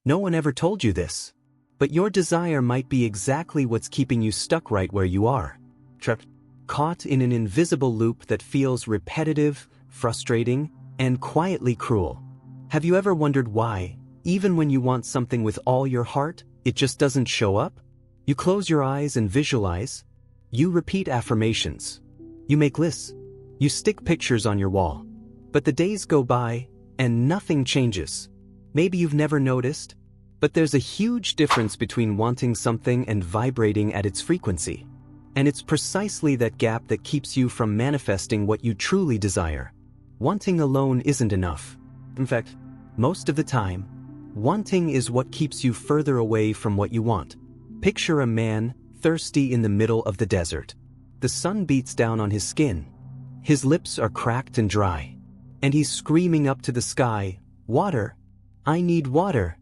No one ever told you this. But your desire might be exactly what's keeping you stuck right where you are. Trapped. Caught in an invisible loop that feels repetitive, frustrating, and quietly cruel. Have you ever wondered why, even when you want something with all your heart, it just doesn't show up? You close your eyes and visualize. You repeat affirmations. You make lists. You stick pictures on your wall. But the days go by, and nothing changes. Maybe you've never noticed, but there's a huge difference between wanting something and vibrating at its frequency. And it's precisely that gap that keeps you from manifesting what you truly desire. Wanting alone isn't enough. In fact, most of the time, wanting is what keeps you further away from what you want. Picture a man thirsty in the middle of the desert. The sun beats down on his skin. His lips are cracked and dry. And he's screaming up to the sky, "Water! I need water!"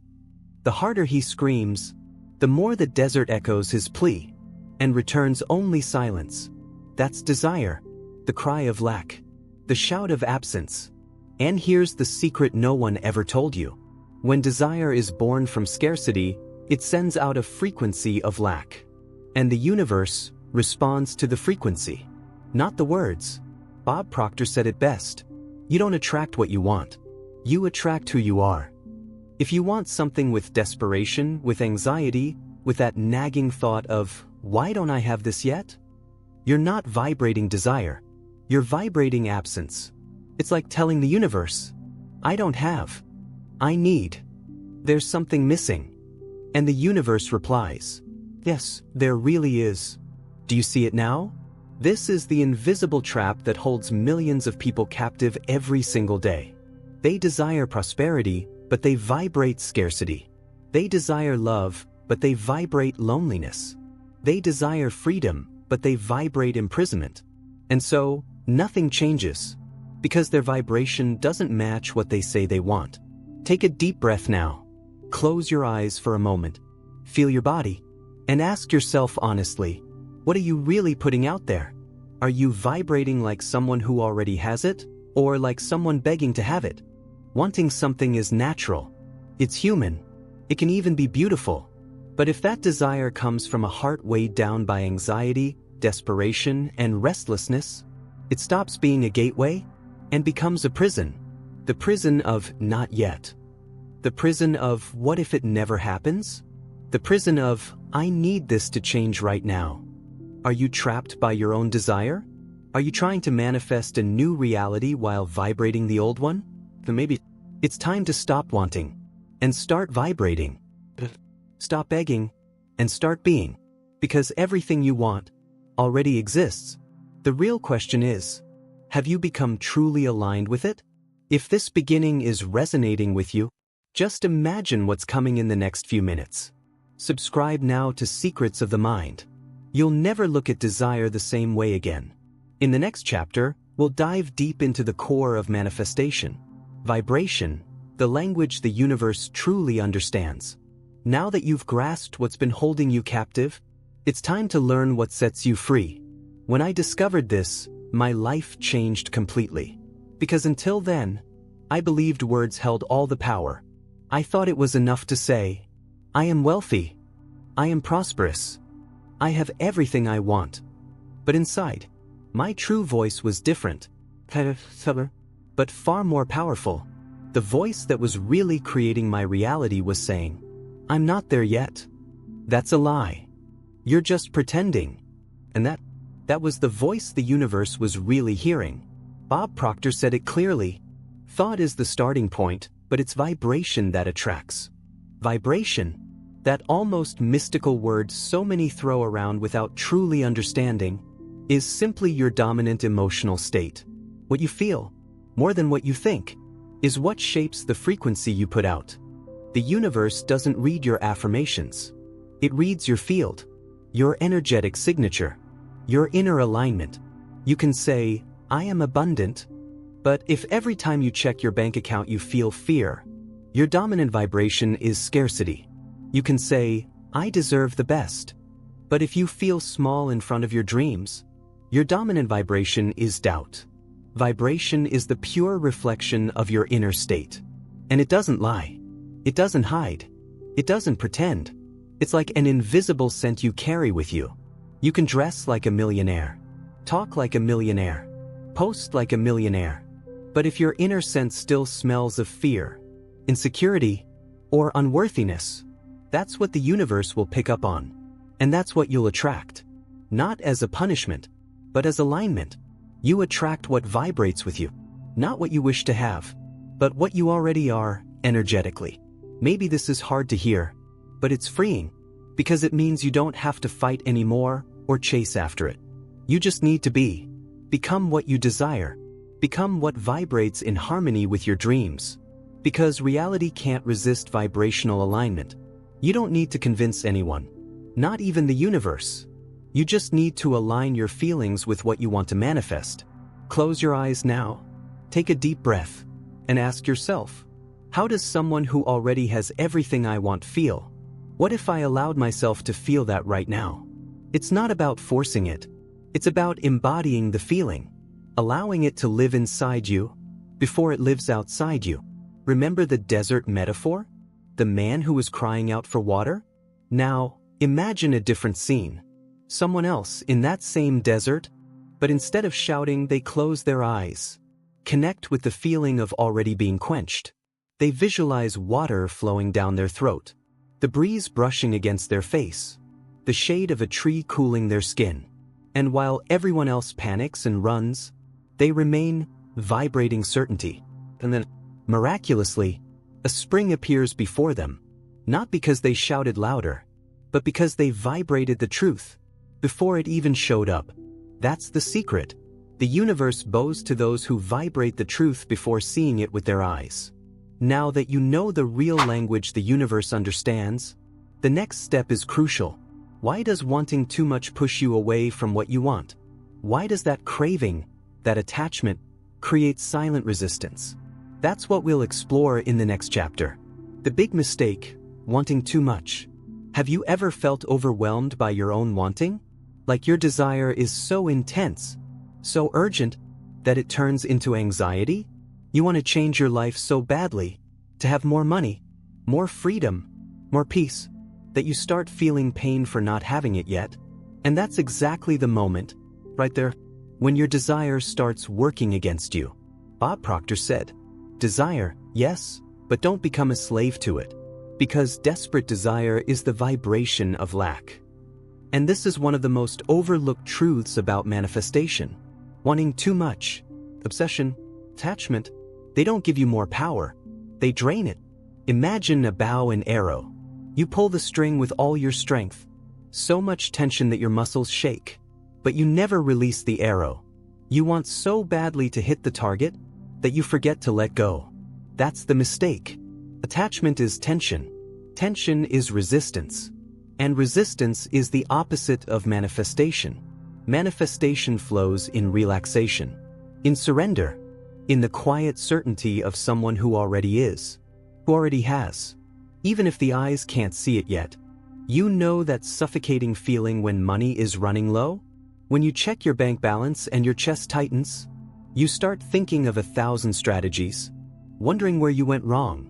The harder he screams, the more the desert echoes his plea, and returns only silence. That's desire, the cry of lack, the shout of absence. And here's the secret no one ever told you. When desire is born from scarcity, it sends out a frequency of lack. And the universe responds to the frequency, not the words. Bob Proctor said it best. You don't attract what you want. You attract who you are. If you want something with desperation, with anxiety, with that nagging thought of, "Why don't I have this yet?" You're not vibrating desire. You're vibrating absence. It's like telling the universe, "I don't have. I need. There's something missing." And the universe replies, "Yes, there really is. Do you see it now?" This is the invisible trap that holds millions of people captive every single day. They desire prosperity, but they vibrate scarcity. They desire love, but they vibrate loneliness. They desire freedom, but they vibrate imprisonment. And so, nothing changes, because their vibration doesn't match what they say they want. Take a deep breath now. Close your eyes for a moment. Feel your body. And ask yourself honestly, what are you really putting out there? Are you vibrating like someone who already has it, or like someone begging to have it? Wanting something is natural. It's human. It can even be beautiful. But if that desire comes from a heart weighed down by anxiety, desperation, and restlessness, it stops being a gateway and becomes a prison. The prison of not yet. The prison of what if it never happens? The prison of I need this to change right now. Are you trapped by your own desire? Are you trying to manifest a new reality while vibrating the old one? Then maybe it's time to stop wanting and start vibrating. Stop begging and start being. Because everything you want already exists. The real question is, have you become truly aligned with it? If this beginning is resonating with you, just imagine what's coming in the next few minutes. Subscribe now to Secrets of the Mind. You'll never look at desire the same way again. In the next chapter, we'll dive deep into the core of manifestation. Vibration, the language the universe truly understands. Now that you've grasped what's been holding you captive, it's time to learn what sets you free. When I discovered this, my life changed completely. Because until then, I believed words held all the power. I thought it was enough to say, I am wealthy. I am prosperous. I have everything I want. But inside, my true voice was different. But far more powerful. The voice that was really creating my reality was saying, I'm not there yet. That's a lie. You're just pretending. And that was the voice the universe was really hearing. Bob Proctor said it clearly. Thought is the starting point, but it's vibration that attracts. Vibration, that almost mystical word so many throw around without truly understanding, is simply your dominant emotional state. What you feel, more than what you think, is what shapes the frequency you put out. The universe doesn't read your affirmations. It reads your field, your energetic signature, your inner alignment. You can say, I am abundant, but if every time you check your bank account you feel fear, your dominant vibration is scarcity. You can say, I deserve the best, but if you feel small in front of your dreams, your dominant vibration is doubt. Vibration is the pure reflection of your inner state. And it doesn't lie. It doesn't hide. It doesn't pretend. It's like an invisible scent you carry with you. You can dress like a millionaire, talk like a millionaire, post like a millionaire. But if your inner sense still smells of fear, insecurity, or unworthiness, that's what the universe will pick up on. And that's what you'll attract. Not as a punishment, but as alignment. You attract what vibrates with you. Not what you wish to have, but what you already are, energetically. Maybe this is hard to hear, but it's freeing, because it means you don't have to fight anymore or chase after it. You just need to become what you desire. Become what vibrates in harmony with your dreams. Because reality can't resist vibrational alignment. You don't need to convince anyone, not even the universe. You just need to align your feelings with what you want to manifest. Close your eyes now, take a deep breath, and ask yourself, how does someone who already has everything I want feel? What if I allowed myself to feel that right now? It's not about forcing it. It's about embodying the feeling, allowing it to live inside you before it lives outside you. Remember the desert metaphor? The man who was crying out for water? Now, imagine a different scene. Someone else in that same desert, but instead of shouting, they close their eyes. Connect with the feeling of already being quenched. They visualize water flowing down their throat, the breeze brushing against their face, the shade of a tree cooling their skin. And while everyone else panics and runs, they remain vibrating certainty. And then, miraculously, a spring appears before them, not because they shouted louder, but because they vibrated the truth before it even showed up. That's the secret. The universe bows to those who vibrate the truth before seeing it with their eyes. Now that you know the real language the universe understands, the next step is crucial. Why does wanting too much push you away from what you want? Why does that craving, that attachment, create silent resistance? That's what we'll explore in the next chapter. The big mistake, wanting too much. Have you ever felt overwhelmed by your own wanting? Like your desire is so intense, so urgent, that it turns into anxiety? You want to change your life so badly, to have more money, more freedom, more peace, that you start feeling pain for not having it yet. And that's exactly the moment, right there, when your desire starts working against you. Bob Proctor said, desire, yes, but don't become a slave to it. Because desperate desire is the vibration of lack. And this is one of the most overlooked truths about manifestation. Wanting too much, obsession, attachment, they don't give you more power. They drain it. Imagine a bow and arrow. You pull the string with all your strength, so much tension that your muscles shake, but you never release the arrow. You want so badly to hit the target that you forget to let go. That's the mistake. Attachment is tension. Tension is resistance. And resistance is the opposite of manifestation. Manifestation flows in relaxation, in surrender, in the quiet certainty of someone who already is, who already has. Even if the eyes can't see it yet, you know that suffocating feeling when money is running low? When you check your bank balance and your chest tightens, you start thinking of 1,000 strategies, wondering where you went wrong,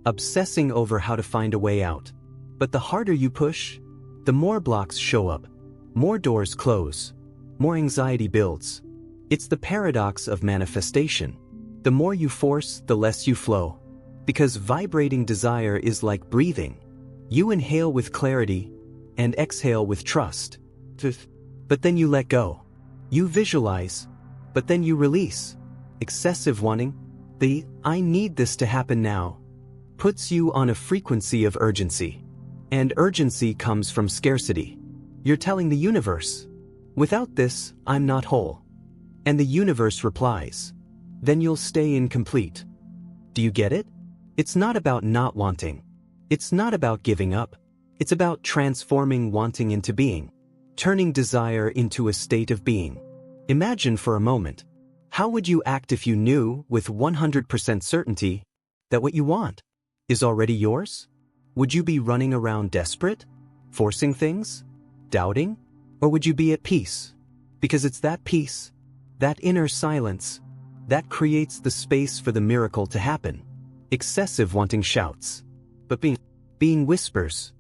obsessing over how to find a way out. But the harder you push, the more blocks show up, more doors close, more anxiety builds. It's the paradox of manifestation. The more you force, the less you flow. Because vibrating desire is like breathing. You inhale with clarity and exhale with trust. But then you let go. You visualize, but then you release. Excessive wanting, the "I need this to happen now," puts you on a frequency of urgency. And urgency comes from scarcity. You're telling the universe, without this, I'm not whole. And the universe replies, then you'll stay incomplete. Do you get it? It's not about not wanting. It's not about giving up. It's about transforming wanting into being, turning desire into a state of being. Imagine for a moment, how would you act if you knew with 100% certainty that what you want is already yours? Would you be running around desperate, forcing things, doubting? Or would you be at peace? Because it's that peace, that inner silence, that creates the space for the miracle to happen. Excessive wanting shouts, but being whispers.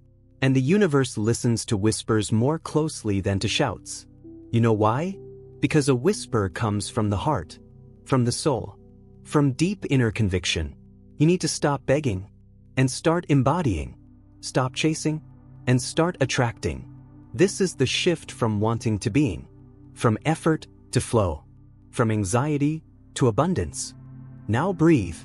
And the universe listens to whispers more closely than to shouts. You know why? Because a whisper comes from the heart, from the soul, from deep inner conviction. You need to stop begging and start embodying. Stop chasing and start attracting. This is the shift from wanting to being, from effort to flow, from anxiety to abundance. Now breathe.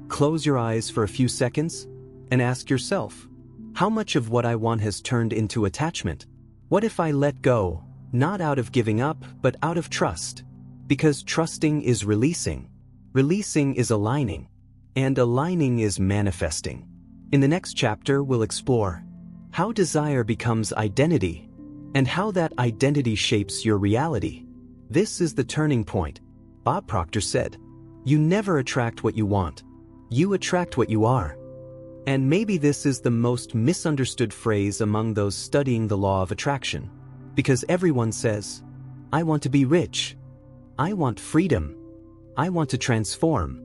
Close your eyes for a few seconds and ask yourself, how much of what I want has turned into attachment? What if I let go, not out of giving up, but out of trust? Because trusting is releasing. Releasing is aligning. And aligning is manifesting. In the next chapter, we'll explore how desire becomes identity and how that identity shapes your reality. This is the turning point. Bob Proctor said, "You never attract what you want. You attract what you are." And maybe this is the most misunderstood phrase among those studying the law of attraction. Because everyone says, "I want to be rich. I want freedom. I want to transform."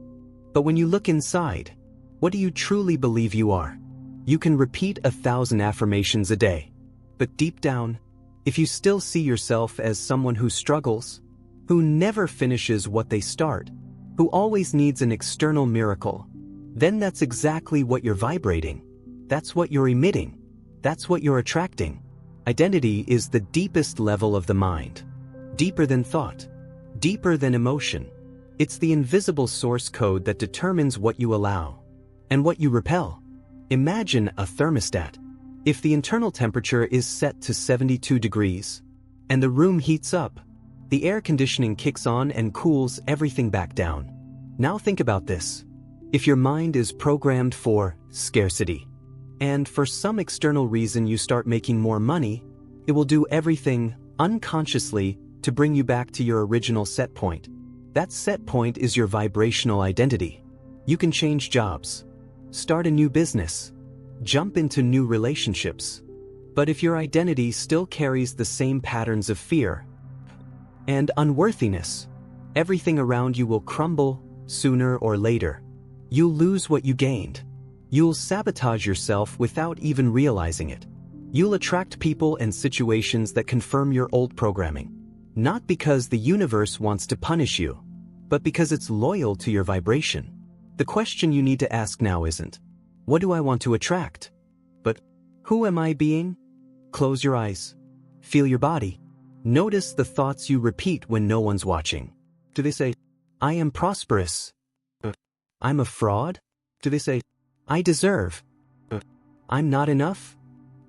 But when you look inside, what do you truly believe you are? You can repeat 1,000 affirmations a day. But deep down, if you still see yourself as someone who struggles, who never finishes what they start, who always needs an external miracle, then that's exactly what you're vibrating. That's what you're emitting. That's what you're attracting. Identity is the deepest level of the mind. Deeper than thought. Deeper than emotion. It's the invisible source code that determines what you allow and what you repel. Imagine a thermostat. If the internal temperature is set to 72 degrees and the room heats up, the air conditioning kicks on and cools everything back down. Now think about this. If your mind is programmed for scarcity, and for some external reason you start making more money, it will do everything unconsciously to bring you back to your original set point. That set point is your vibrational identity. You can change jobs, start a new business, jump into new relationships. But if your identity still carries the same patterns of fear and unworthiness, everything around you will crumble sooner or later. You'll lose what you gained. You'll sabotage yourself without even realizing it. You'll attract people and situations that confirm your old programming. Not because the universe wants to punish you, but because it's loyal to your vibration. The question you need to ask now isn't, what do I want to attract? But, who am I being? Close your eyes. Feel your body. Notice the thoughts you repeat when no one's watching. Do they say, I am prosperous? I'm a fraud? Do they say, I deserve? I'm not enough?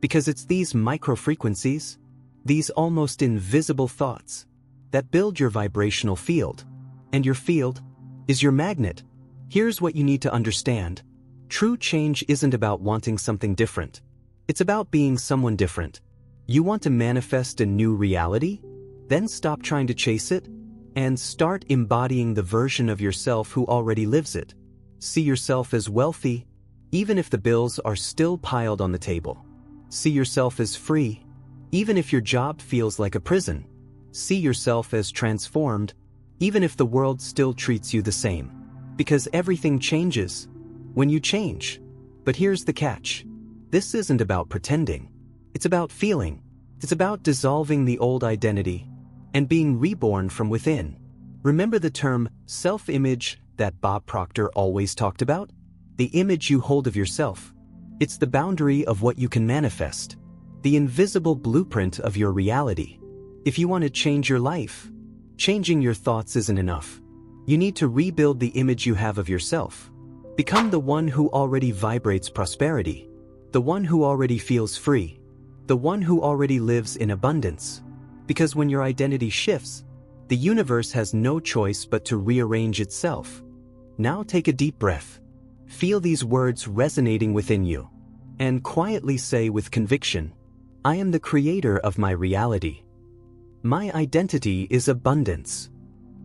Because it's these micro-frequencies, these almost invisible thoughts, that build your vibrational field. And your field is your magnet. Here's what you need to understand. True change isn't about wanting something different. It's about being someone different. You want to manifest a new reality? Then stop trying to chase it and start embodying the version of yourself who already lives it. See yourself as wealthy, even if the bills are still piled on the table. See yourself as free, even if your job feels like a prison. See yourself as transformed, even if the world still treats you the same. Because everything changes when you change. But here's the catch. This isn't about pretending. It's about feeling. It's about dissolving the old identity and being reborn from within. Remember the term self-image that Bob Proctor always talked about? The image you hold of yourself. It's the boundary of what you can manifest. The invisible blueprint of your reality. If you want to change your life, changing your thoughts isn't enough. You need to rebuild the image you have of yourself. Become the one who already vibrates prosperity. The one who already feels free. The one who already lives in abundance. Because when your identity shifts, the universe has no choice but to rearrange itself. Now take a deep breath. Feel these words resonating within you. And quietly say with conviction, I am the creator of my reality. My identity is abundance.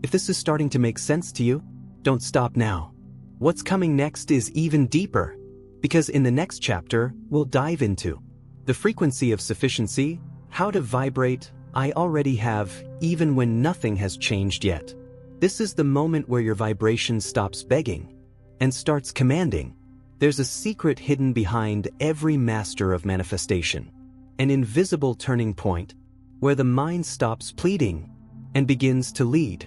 If this is starting to make sense to you, don't stop now. What's coming next is even deeper. Because in the next chapter, we'll dive into the frequency of sufficiency, how to vibrate, I already have, even when nothing has changed yet. This is the moment where your vibration stops begging and starts commanding. There's a secret hidden behind every master of manifestation. An invisible turning point, where the mind stops pleading and begins to lead.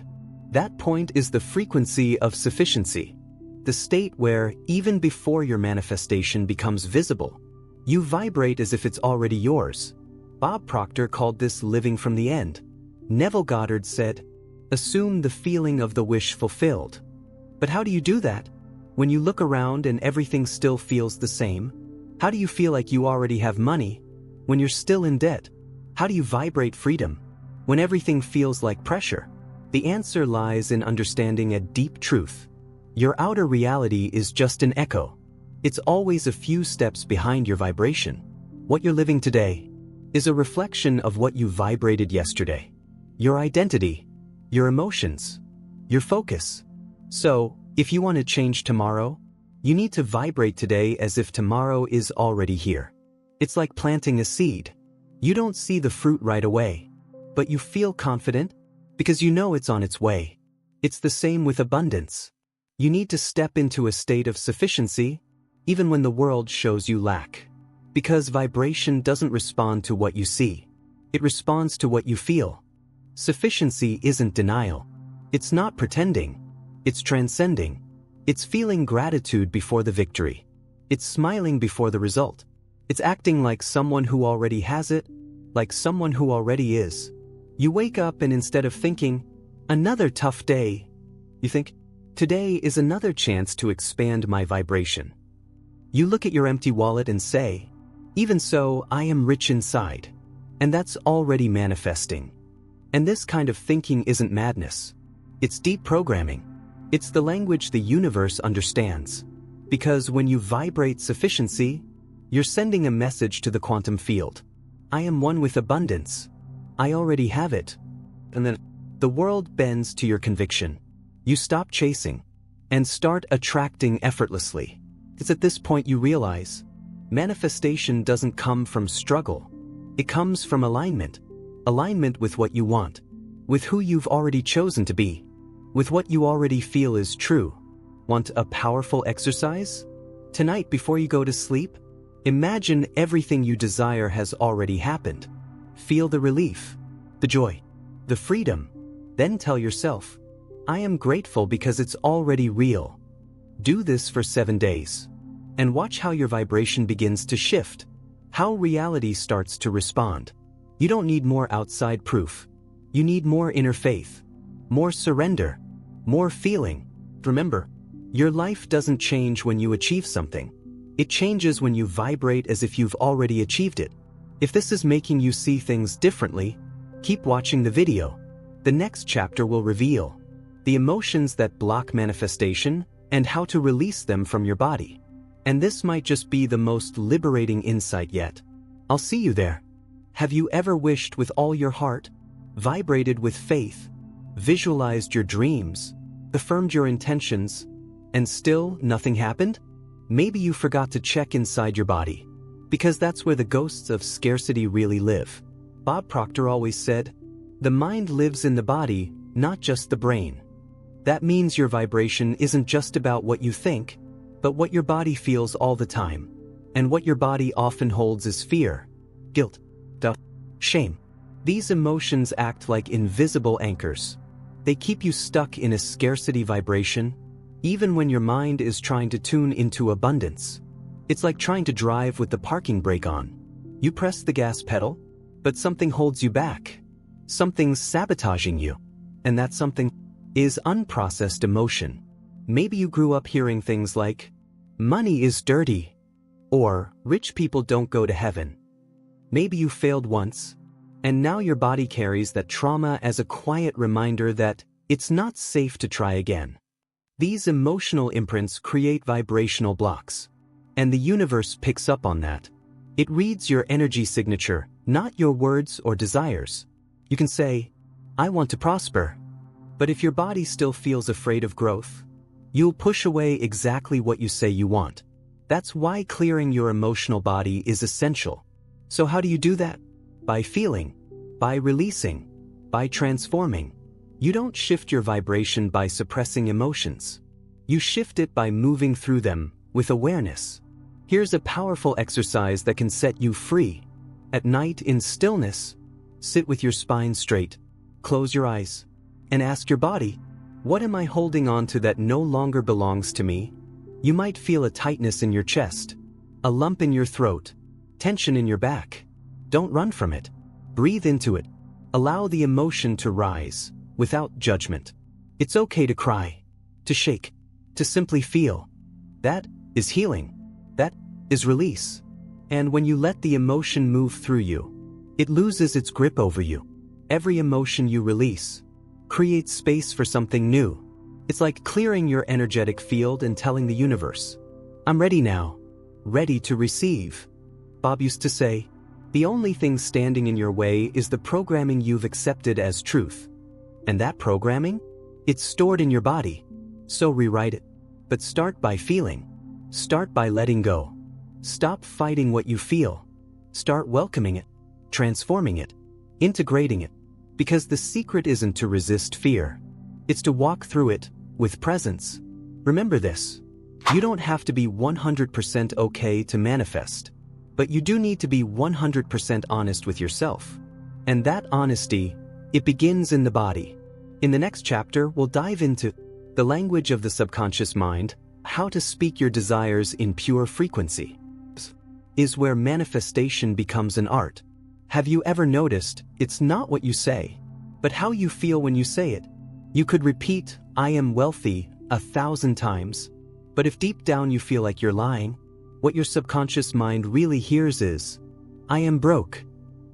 That point is the frequency of sufficiency, the state where, even before your manifestation becomes visible, you vibrate as if it's already yours. Bob Proctor called this living from the end. Neville Goddard said, "Assume the feeling of the wish fulfilled." But how do you do that? When you look around and everything still feels the same? How do you feel like you already have money when you're still in debt? How do you vibrate freedom when everything feels like pressure? The answer lies in understanding a deep truth. Your outer reality is just an echo. It's always a few steps behind your vibration. What you're living today is a reflection of what you vibrated yesterday. Your identity, your emotions, your focus. So, if you want to change tomorrow, you need to vibrate today as if tomorrow is already here. It's like planting a seed. You don't see the fruit right away, but you feel confident because you know it's on its way. It's the same with abundance. You need to step into a state of sufficiency, even when the world shows you lack. Because vibration doesn't respond to what you see. It responds to what you feel. Sufficiency isn't denial. It's not pretending. It's transcending. It's feeling gratitude before the victory. It's smiling before the result. It's acting like someone who already has it, like someone who already is. You wake up and instead of thinking, "Another tough day," you think, "Today is another chance to expand my vibration." You look at your empty wallet and say, "Even so, I am rich inside." And that's already manifesting. And this kind of thinking isn't madness. It's deep programming. It's the language the universe understands. Because when you vibrate sufficiency, you're sending a message to the quantum field. I am one with abundance. I already have it. And then the world bends to your conviction. You stop chasing and start attracting effortlessly. It's at this point you realize manifestation doesn't come from struggle. It comes from alignment. Alignment with what you want, with who you've already chosen to be, with what you already feel is true. Want a powerful exercise? Tonight before you go to sleep, imagine everything you desire has already happened. Feel the relief, the joy, the freedom. Then tell yourself, "I am grateful because it's already real." Do this for 7 days. And watch how your vibration begins to shift, how reality starts to respond. You don't need more outside proof. You need more inner faith, more surrender, more feeling. Remember, your life doesn't change when you achieve something. It changes when you vibrate as if you've already achieved it. If this is making you see things differently, keep watching the video. The next chapter will reveal the emotions that block manifestation and how to release them from your body. And this might just be the most liberating insight yet. I'll see you there. Have you ever wished with all your heart, vibrated with faith, visualized your dreams, affirmed your intentions, and still nothing happened? Maybe you forgot to check inside your body, because that's where the ghosts of scarcity really live. Bob Proctor always said, "The mind lives in the body, not just the brain." That means your vibration isn't just about what you think, but what your body feels all the time. And what your body often holds is fear, guilt, doubt, shame. These emotions act like invisible anchors. They keep you stuck in a scarcity vibration, even when your mind is trying to tune into abundance. It's like trying to drive with the parking brake on. You press the gas pedal, but something holds you back. Something's sabotaging you. And that something is unprocessed emotion. Maybe you grew up hearing things like, "Money is dirty," or "Rich people don't go to heaven." Maybe you failed once, and now your body carries that trauma as a quiet reminder that it's not safe to try again. These emotional imprints create vibrational blocks, and the universe picks up on that. It reads your energy signature, not your words or desires. You can say, "I want to prosper," but if your body still feels afraid of growth, you'll push away exactly what you say you want. That's why clearing your emotional body is essential. So how do you do that? By feeling, by releasing, by transforming. You don't shift your vibration by suppressing emotions. You shift it by moving through them, with awareness. Here's a powerful exercise that can set you free. At night in stillness, sit with your spine straight, close your eyes, and ask your body, what am I holding on to that no longer belongs to me? You might feel a tightness in your chest, a lump in your throat, tension in your back. Don't run from it. Breathe into it. Allow the emotion to rise, without judgment. It's okay to cry, to shake, to simply feel. That is healing. That is release. And when you let the emotion move through you, it loses its grip over you. Every emotion you release creates space for something new. It's like clearing your energetic field and telling the universe, I'm ready now, ready to receive. Bob used to say, the only thing standing in your way is the programming you've accepted as truth. And that programming? It's stored in your body. So rewrite it. But start by feeling. Start by letting go. Stop fighting what you feel. Start welcoming it, transforming it, integrating it. Because the secret isn't to resist fear. It's to walk through it with presence. Remember this. You don't have to be 100% okay to manifest. But you do need to be 100% honest with yourself. And that honesty, it begins in the body. In the next chapter, we'll dive into the language of the subconscious mind, how to speak your desires in pure frequency. Is where manifestation becomes an art. Have you ever noticed, it's not what you say, but how you feel when you say it? You could repeat, I am wealthy, 1,000 times, but if deep down you feel like you're lying, what your subconscious mind really hears is, I am broke.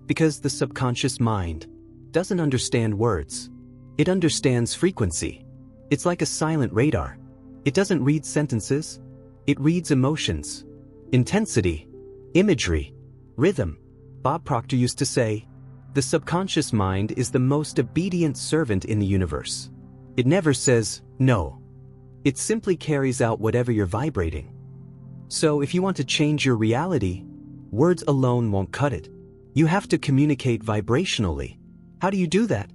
Because the subconscious mind doesn't understand words. It understands frequency. It's like a silent radar. It doesn't read sentences. It reads emotions, intensity, imagery, rhythm. Bob Proctor used to say, the subconscious mind is the most obedient servant in the universe. It never says, no. It simply carries out whatever you're vibrating. So if you want to change your reality, words alone won't cut it. You have to communicate vibrationally. How do you do that?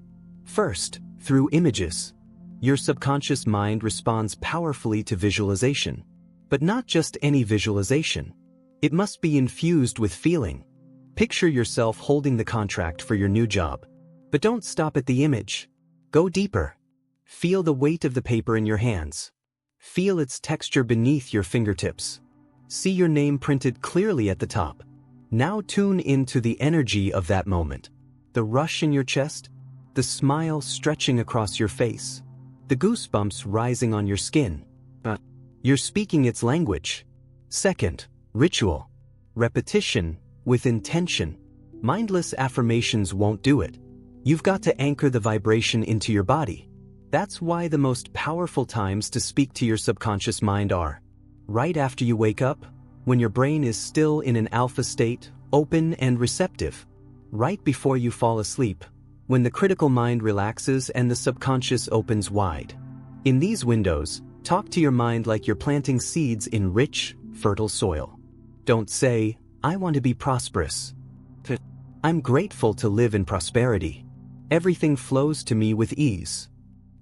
First, through images. Your subconscious mind responds powerfully to visualization. But not just any visualization. It must be infused with feeling. Picture yourself holding the contract for your new job. But don't stop at the image. Go deeper. Feel the weight of the paper in your hands. Feel its texture beneath your fingertips. See your name printed clearly at the top. Now tune into the energy of that moment. The rush in your chest, the smile stretching across your face, the goosebumps rising on your skin. You're speaking its language. Second, ritual. Repetition with intention. Mindless affirmations won't do it. You've got to anchor the vibration into your body. That's why the most powerful times to speak to your subconscious mind are right after you wake up, when your brain is still in an alpha state, open and receptive. Right before you fall asleep, when the critical mind relaxes and the subconscious opens wide. In these windows, talk to your mind like you're planting seeds in rich, fertile soil. Don't say, I want to be prosperous. I'm grateful to live in prosperity. Everything flows to me with ease.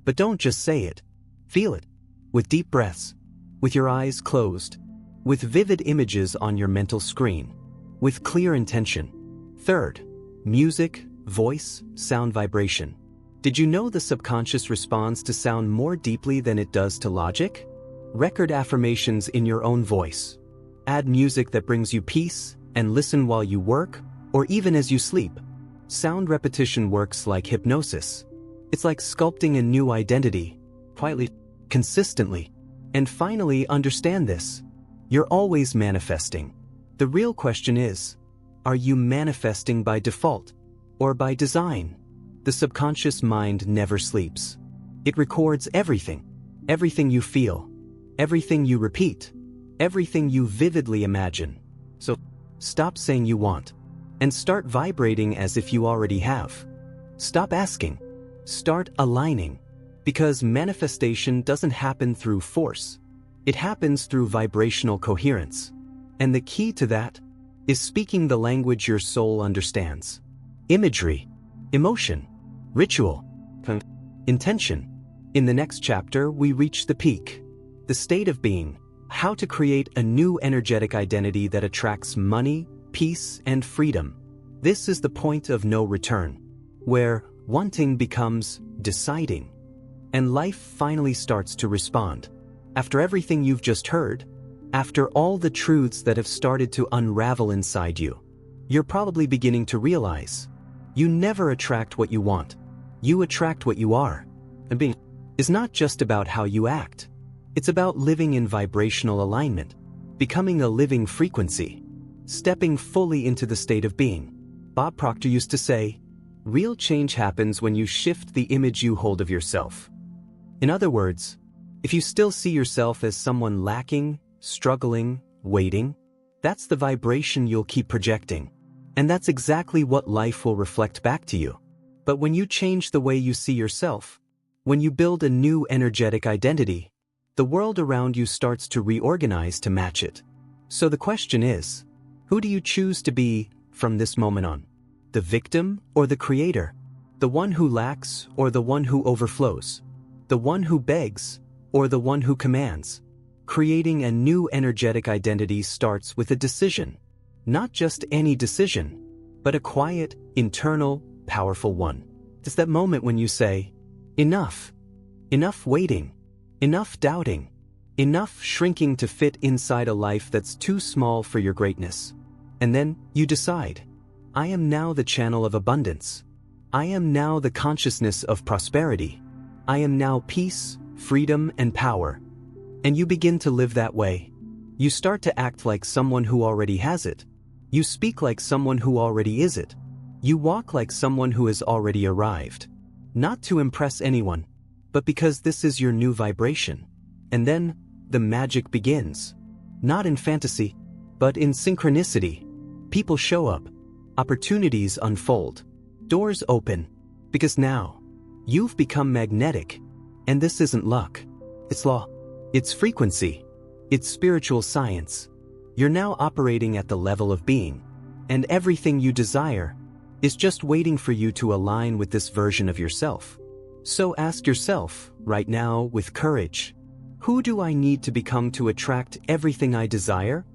But don't just say it. Feel it. With deep breaths. With your eyes closed. With vivid images on your mental screen. With clear intention. Third, music, voice, sound vibration. Did you know the subconscious responds to sound more deeply than it does to logic? Record affirmations in your own voice. Add music that brings you peace, and listen while you work, or even as you sleep. Sound repetition works like hypnosis. It's like sculpting a new identity, quietly, consistently. And finally, understand this. You're always manifesting. The real question is, are you manifesting by default or by design? The subconscious mind never sleeps. It records everything. Everything you feel. Everything you repeat. Everything you vividly imagine. So, stop saying you want. And start vibrating as if you already have. Stop asking. Start aligning. Because manifestation doesn't happen through force. It happens through vibrational coherence. And the key to that is speaking the language your soul understands. Imagery, emotion, ritual, intention. In the next chapter, we reach the peak. The state of being, how to create a new energetic identity that attracts money, peace, and freedom. This is the point of no return, where wanting becomes deciding, and life finally starts to respond. After everything you've just heard, after all the truths that have started to unravel inside you, you're probably beginning to realize you never attract what you want. You attract what you are. And being is not just about how you act. It's about living in vibrational alignment, becoming a living frequency, stepping fully into the state of being. Bob Proctor used to say, real change happens when you shift the image you hold of yourself. In other words, if you still see yourself as someone lacking, struggling, waiting, that's the vibration you'll keep projecting. And that's exactly what life will reflect back to you. But when you change the way you see yourself, when you build a new energetic identity, the world around you starts to reorganize to match it. So the question is, who do you choose to be from this moment on? The victim or the creator? The one who lacks or the one who overflows? The one who begs or the one who commands? Creating a new energetic identity starts with a decision. Not just any decision, but a quiet, internal, powerful one. It's that moment when you say, enough. Enough waiting. Enough doubting. Enough shrinking to fit inside a life that's too small for your greatness. And then you decide, I am now the channel of abundance. I am now the consciousness of prosperity. I am now peace, freedom, and power. And you begin to live that way. You start to act like someone who already has it. You speak like someone who already is it. You walk like someone who has already arrived. Not to impress anyone, but because this is your new vibration. And then, the magic begins. Not in fantasy, but in synchronicity. People show up. Opportunities unfold. Doors open. Because now, you've become magnetic. And this isn't luck. It's law. It's frequency. It's spiritual science. You're now operating at the level of being. And everything you desire is just waiting for you to align with this version of yourself. So ask yourself, right now, with courage, who do I need to become to attract everything I desire?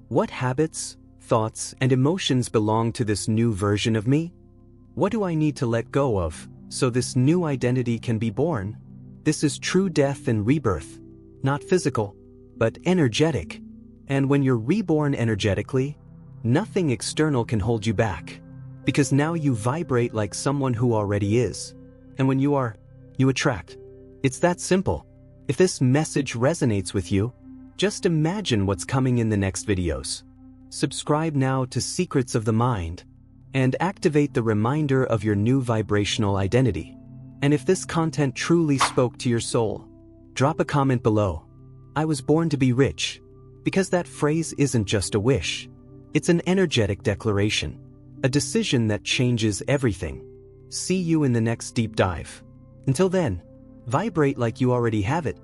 What habits, thoughts, and emotions belong to this new version of me? What do I need to let go of so this new identity can be born? This is true death and rebirth, not physical, but energetic. And when you're reborn energetically, nothing external can hold you back. Because now you vibrate like someone who already is. And when you are, you attract. It's that simple. If this message resonates with you, just imagine what's coming in the next videos. Subscribe now to Secrets of the Mind and activate the reminder of your new vibrational identity. And if this content truly spoke to your soul, drop a comment below. I was born to be rich. Because that phrase isn't just a wish. It's an energetic declaration. A decision that changes everything. See you in the next deep dive. Until then, vibrate like you already have it.